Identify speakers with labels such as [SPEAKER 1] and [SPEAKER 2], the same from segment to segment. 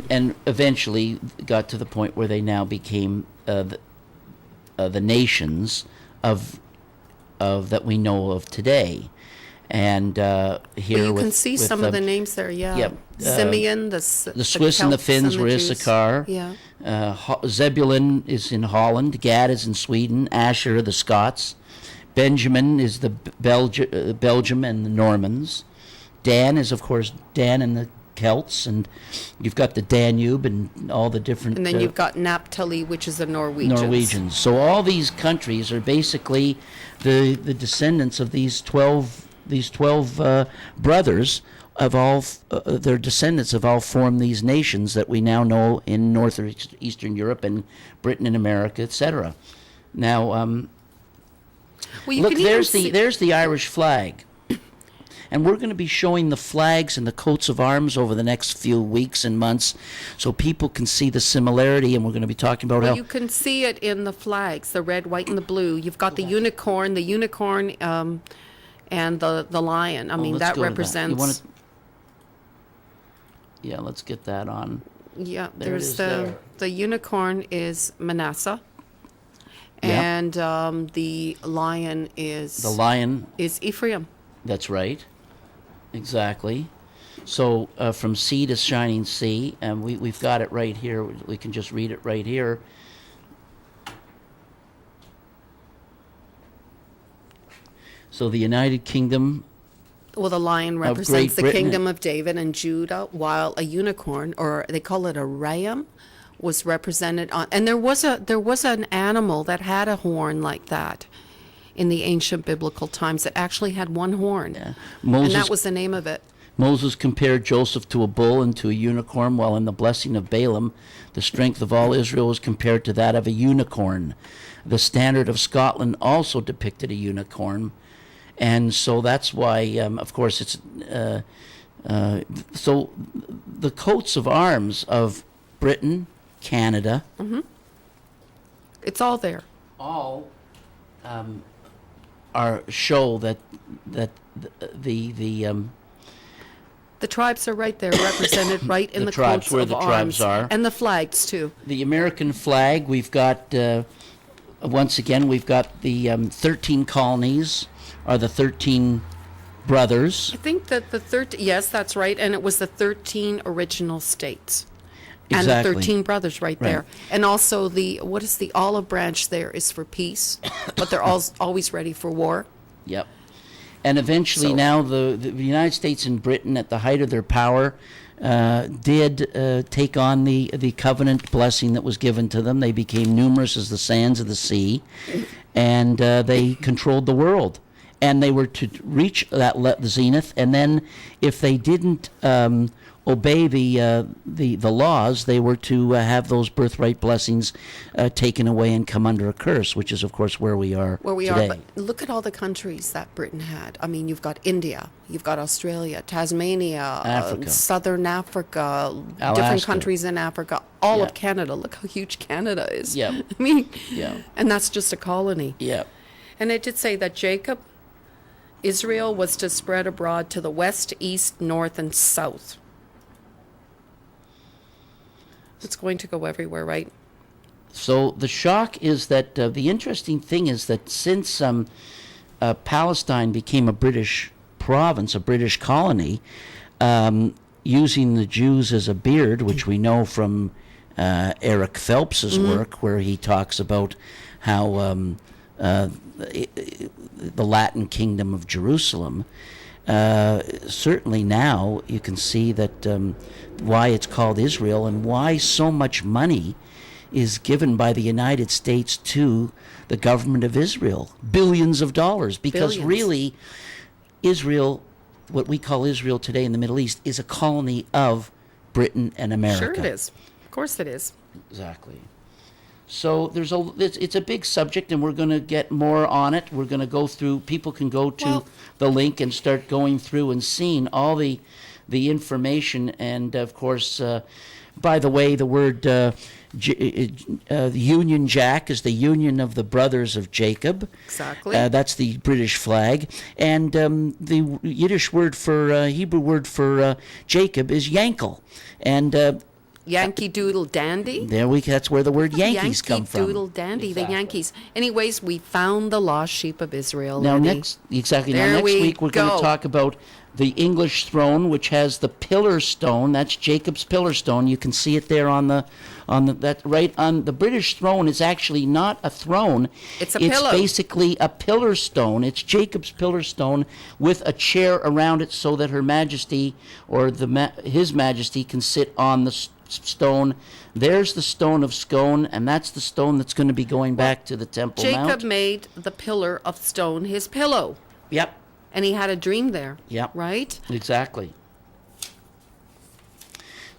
[SPEAKER 1] and eventually got to the point where they now became the nations of that we know of today. And here
[SPEAKER 2] Well, you
[SPEAKER 1] with,
[SPEAKER 2] can see
[SPEAKER 1] with
[SPEAKER 2] some of the names there, yeah.
[SPEAKER 1] Yep.
[SPEAKER 2] Simeon,
[SPEAKER 1] the Swiss and the
[SPEAKER 2] Celts
[SPEAKER 1] Finns
[SPEAKER 2] and the
[SPEAKER 1] were
[SPEAKER 2] Jews.
[SPEAKER 1] Issachar.
[SPEAKER 2] Yeah.
[SPEAKER 1] Zebulun is in Holland. Gad is in Sweden. Asher, the Scots. Benjamin is the Belgium and the Normans. Dan is, of course, Dan and the Celts, and you've got the Danube and all the different.
[SPEAKER 2] And then you've got Naphtali, which is the Norwegians.
[SPEAKER 1] Norwegians. So all these countries are basically the descendants of these 12 brothers of all. Their descendants have all formed these nations that we now know in northeastern Europe and Britain and America, etc. Now,
[SPEAKER 2] Well, you
[SPEAKER 1] look,
[SPEAKER 2] can even
[SPEAKER 1] there's the Irish flag. And we're going to be showing the flags and the coats of arms over the next few weeks and months so people can see the similarity, and we're going to be talking about how...
[SPEAKER 2] you can see it in the flags, the red, white, and the blue. You've got the unicorn, and the lion. I mean, that represents...
[SPEAKER 1] Yeah, let's get that on.
[SPEAKER 2] Yeah,
[SPEAKER 1] there's
[SPEAKER 2] the unicorn is Manasseh.
[SPEAKER 1] Yep.
[SPEAKER 2] And the lion is...
[SPEAKER 1] The lion...
[SPEAKER 2] is Ephraim.
[SPEAKER 1] That's right. Exactly. So from sea to shining sea, and we've got it right here. We can just read it right here. So the United Kingdom.
[SPEAKER 2] Well, the lion represents the kingdom of David and Judah, while a unicorn, or they call it a ram, was represented on. And there was an animal that had a horn like that in the ancient biblical times. It actually had one horn.
[SPEAKER 1] Yeah.
[SPEAKER 2] And that was the name of it.
[SPEAKER 1] Moses compared Joseph to a bull and to a unicorn, while in the blessing of Balaam, the strength of all Israel was compared to that of a unicorn. The standard of Scotland also depicted a unicorn. And so that's why, of course, it's... so the coats of arms of Britain, Canada...
[SPEAKER 2] Mm-hmm. It's all there.
[SPEAKER 1] All... show that the
[SPEAKER 2] tribes are right there, represented right in the
[SPEAKER 1] tribes,
[SPEAKER 2] coats
[SPEAKER 1] where
[SPEAKER 2] of
[SPEAKER 1] the
[SPEAKER 2] arms.
[SPEAKER 1] tribes are,
[SPEAKER 2] and the flags too.
[SPEAKER 1] The American flag. We've got once again we've got the 13 colonies, are the 13 brothers.
[SPEAKER 2] I think that yes, that's right, and it was the 13 original states.
[SPEAKER 1] Exactly.
[SPEAKER 2] And the 13 brothers right there. And also what is the olive branch there is for peace, but they're always ready for war.
[SPEAKER 1] Yep. And eventually now the United States and Britain at the height of their power did take on the covenant blessing that was given to them. They became numerous as the sands of the sea, and they controlled the world. And they were to reach that zenith, and then if they didn't obey the laws, they were to have those birthright blessings taken away and come under a curse, which is, of course, where we are today.
[SPEAKER 2] But look at all the countries that Britain had. I mean, you've got India, you've got Australia, Tasmania,
[SPEAKER 1] Africa.
[SPEAKER 2] Southern Africa,
[SPEAKER 1] Alaska.
[SPEAKER 2] Different countries in Africa, all of Canada. Look how huge Canada is.
[SPEAKER 1] Yeah.
[SPEAKER 2] I mean,
[SPEAKER 1] yeah.
[SPEAKER 2] And that's just a colony.
[SPEAKER 1] Yeah.
[SPEAKER 2] And it did say that Israel was to spread abroad to the west, east, north, and south. It's going to go everywhere, right?
[SPEAKER 1] So the shock is that the interesting thing is that since Palestine became a British province, a British colony, using the Jews as a beard, which we know from Eric Phelps's work, where he talks about how the Latin kingdom of Jerusalem. Certainly now you can see that why it's called Israel and why so much money is given by the United States to the government of Israel. Billions of dollars. Because really, Israel, what we call Israel today in the Middle East, is a colony of Britain and America.
[SPEAKER 2] Sure it is. Of course it is.
[SPEAKER 1] Exactly. So it's a big subject, and we're going to get more on it. We're going to go through. People can go to the link and start going through and seeing all the information. And of course, by the way, the word Union Jack is the union of the brothers of Jacob.
[SPEAKER 2] Exactly.
[SPEAKER 1] That's the British flag, and the Yiddish word for Hebrew word for Jacob is Yankel, and
[SPEAKER 2] Yankee Doodle Dandy.
[SPEAKER 1] That's where the word Yankees come from.
[SPEAKER 2] Yankee Doodle Dandy,
[SPEAKER 1] Exactly.
[SPEAKER 2] the Yankees. Anyways, we found the lost sheep of Israel.
[SPEAKER 1] Now
[SPEAKER 2] Lenny.
[SPEAKER 1] next week we're going
[SPEAKER 2] go.
[SPEAKER 1] to talk about the English throne, which has the pillar stone. That's Jacob's pillar stone. You can see it there on the British throne is actually not a throne.
[SPEAKER 2] It's a pillow.
[SPEAKER 1] It's basically a pillar stone. It's Jacob's pillar stone with a chair around it so that Her Majesty or His Majesty can sit on the stone. There's the stone of Scone, and that's the stone that's going to be going back to the Temple Mount.
[SPEAKER 2] Jacob made the pillar of stone his pillow.
[SPEAKER 1] Yep.
[SPEAKER 2] And he had a dream there.
[SPEAKER 1] Yep.
[SPEAKER 2] Right?
[SPEAKER 1] Exactly.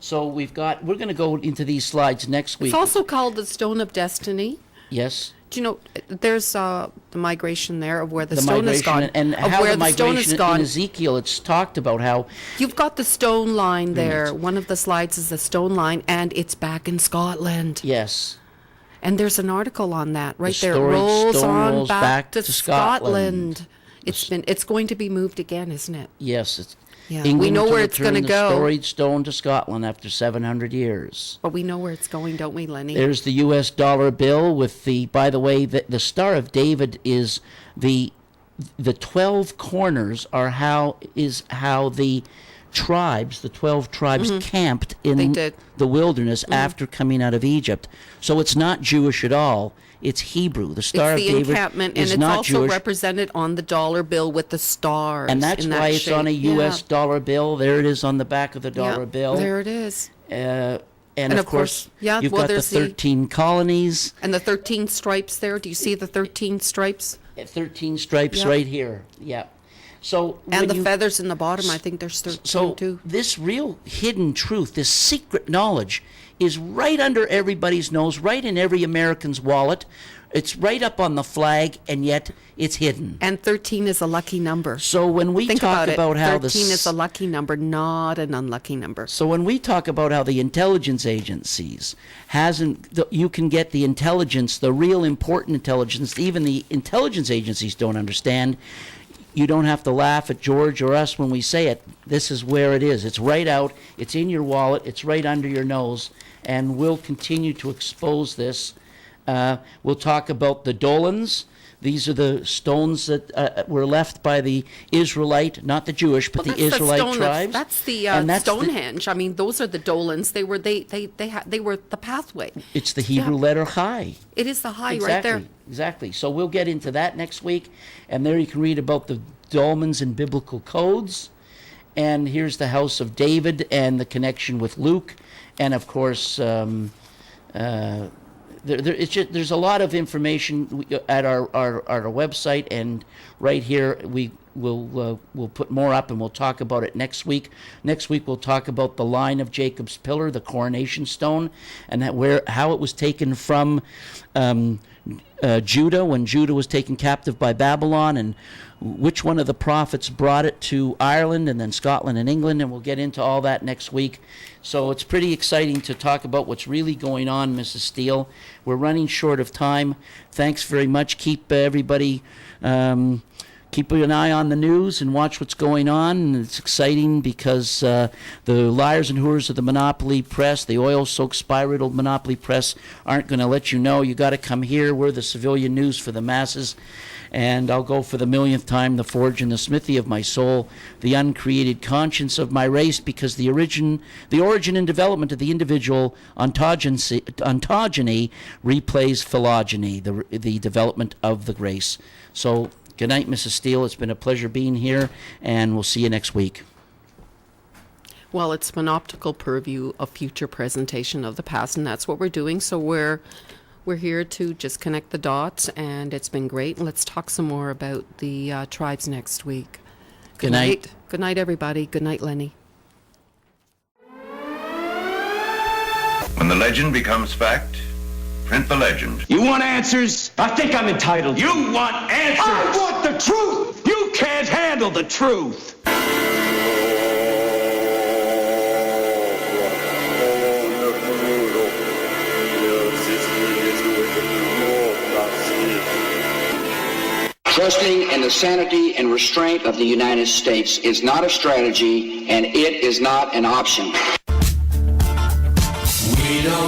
[SPEAKER 1] So we're going to go into these slides next week.
[SPEAKER 2] It's also called the Stone of Destiny.
[SPEAKER 1] Yes.
[SPEAKER 2] Do you know, there's the migration there of where the
[SPEAKER 1] The
[SPEAKER 2] stone is
[SPEAKER 1] migration
[SPEAKER 2] gone.
[SPEAKER 1] and
[SPEAKER 2] of
[SPEAKER 1] how
[SPEAKER 2] where
[SPEAKER 1] the
[SPEAKER 2] stone is
[SPEAKER 1] migration in
[SPEAKER 2] gone.
[SPEAKER 1] Ezekiel, it's talked about how
[SPEAKER 2] You've got the stone line there. One of the slides is the stone line, and it's back in Scotland.
[SPEAKER 1] yes.
[SPEAKER 2] And there's an article on that right
[SPEAKER 1] The
[SPEAKER 2] there. It
[SPEAKER 1] storage
[SPEAKER 2] rolls
[SPEAKER 1] stone
[SPEAKER 2] on
[SPEAKER 1] rolls
[SPEAKER 2] back to
[SPEAKER 1] Scotland.
[SPEAKER 2] Scotland. It's going to be moved again, isn't it?
[SPEAKER 1] Yes, it's
[SPEAKER 2] Yeah.
[SPEAKER 1] England
[SPEAKER 2] We know
[SPEAKER 1] to
[SPEAKER 2] where it's
[SPEAKER 1] return
[SPEAKER 2] gonna
[SPEAKER 1] the
[SPEAKER 2] go.
[SPEAKER 1] storied stone to Scotland after 700 years.
[SPEAKER 2] But we know where it's going, don't we, Lenny?
[SPEAKER 1] There's the U.S. dollar bill with by the way, the Star of David is the 12 corners are how the 12 tribes camped in
[SPEAKER 2] They did.
[SPEAKER 1] the wilderness after coming out of Egypt. So it's not Jewish at all. It's Hebrew. The Star
[SPEAKER 2] It's
[SPEAKER 1] of
[SPEAKER 2] the
[SPEAKER 1] David
[SPEAKER 2] encampment, and
[SPEAKER 1] is
[SPEAKER 2] it's
[SPEAKER 1] not
[SPEAKER 2] also
[SPEAKER 1] Jewish.
[SPEAKER 2] represented on the dollar bill with the stars.
[SPEAKER 1] And that's
[SPEAKER 2] in that
[SPEAKER 1] why it's on a
[SPEAKER 2] shape.
[SPEAKER 1] U.S.
[SPEAKER 2] Yeah.
[SPEAKER 1] dollar bill. There it is on the back of the dollar
[SPEAKER 2] Yeah,
[SPEAKER 1] bill.
[SPEAKER 2] There it is.
[SPEAKER 1] And
[SPEAKER 2] And
[SPEAKER 1] of course,
[SPEAKER 2] yeah,
[SPEAKER 1] you've
[SPEAKER 2] well,
[SPEAKER 1] got the
[SPEAKER 2] there's
[SPEAKER 1] 13 colonies.
[SPEAKER 2] And the 13 stripes there. Do you see the 13 stripes?
[SPEAKER 1] 13 stripes
[SPEAKER 2] Yeah.
[SPEAKER 1] right here. Yeah. So
[SPEAKER 2] And
[SPEAKER 1] when
[SPEAKER 2] the feathers in the bottom, I think there's 13
[SPEAKER 1] So
[SPEAKER 2] too.
[SPEAKER 1] this real hidden truth, this secret knowledge, is right under everybody's nose, right in every American's wallet. It's right up on the flag, and yet it's hidden.
[SPEAKER 2] And 13 is a lucky number.
[SPEAKER 1] So when we
[SPEAKER 2] Think
[SPEAKER 1] talk
[SPEAKER 2] about
[SPEAKER 1] how
[SPEAKER 2] 13 is a lucky number, not an unlucky number.
[SPEAKER 1] So when we talk about how the intelligence agencies you can get the intelligence, the real important intelligence, even the intelligence agencies don't understand. You don't have to laugh at George or us when we say it. This is where it is. It's right out. It's in your wallet. It's right under your nose. And we'll continue to expose this. We'll talk about the dolans. These are the stones that were left by the Israelite, not the Jewish, but the Israelite tribes.
[SPEAKER 2] That's the
[SPEAKER 1] And that's
[SPEAKER 2] Stonehenge. I mean, those are the dolans. They were the pathway.
[SPEAKER 1] It's the Hebrew letter Chai.
[SPEAKER 2] It is the high
[SPEAKER 1] Exactly,
[SPEAKER 2] right there.
[SPEAKER 1] exactly. So we'll get into that next week, and there you can read about the dolmens and biblical codes. And here's the house of David and the connection with Luke, and of course, there's a lot of information at our website, and right here we'll put more up, and we'll talk about it next week. Next week we'll talk about the line of Jacob's pillar, the coronation stone, and how it was taken from Judah when Judah was taken captive by Babylon, and which one of the prophets brought it to Ireland and then Scotland and England, and we'll get into all that next week. So it's pretty exciting to talk about what's really going on, Mrs. Steele. We're running short of time. Thanks very much. Keep everybody, keep an eye on the news and watch what's going on. And it's exciting because the liars and whores of the monopoly press, the oil-soaked, spy-riddled monopoly press, aren't going to let you know. You got to come here. We're the civilian news for the masses. And I'll go for the millionth time, the forge and the smithy of my soul, the uncreated conscience of my race, because the origin and development of the individual ontogeny replays phylogeny, the development of the race. So good night, Mrs. Steele. It's been a pleasure being here, and we'll see you next week.
[SPEAKER 2] Well, it's monoptical purview of future presentation of the past, and that's what we're doing. So we're here to just connect the dots, and it's been great. Let's talk some more about the tribes next week.
[SPEAKER 1] Good night.
[SPEAKER 2] Good night, everybody. Good night, Lenny.
[SPEAKER 3] When the legend becomes fact, print the legend.
[SPEAKER 4] You want answers? I think I'm entitled. You want answers? I want the truth! You can't handle the truth!
[SPEAKER 5] Trusting in the sanity and restraint of the United States is not a strategy, and it is not an option.
[SPEAKER 6] We don't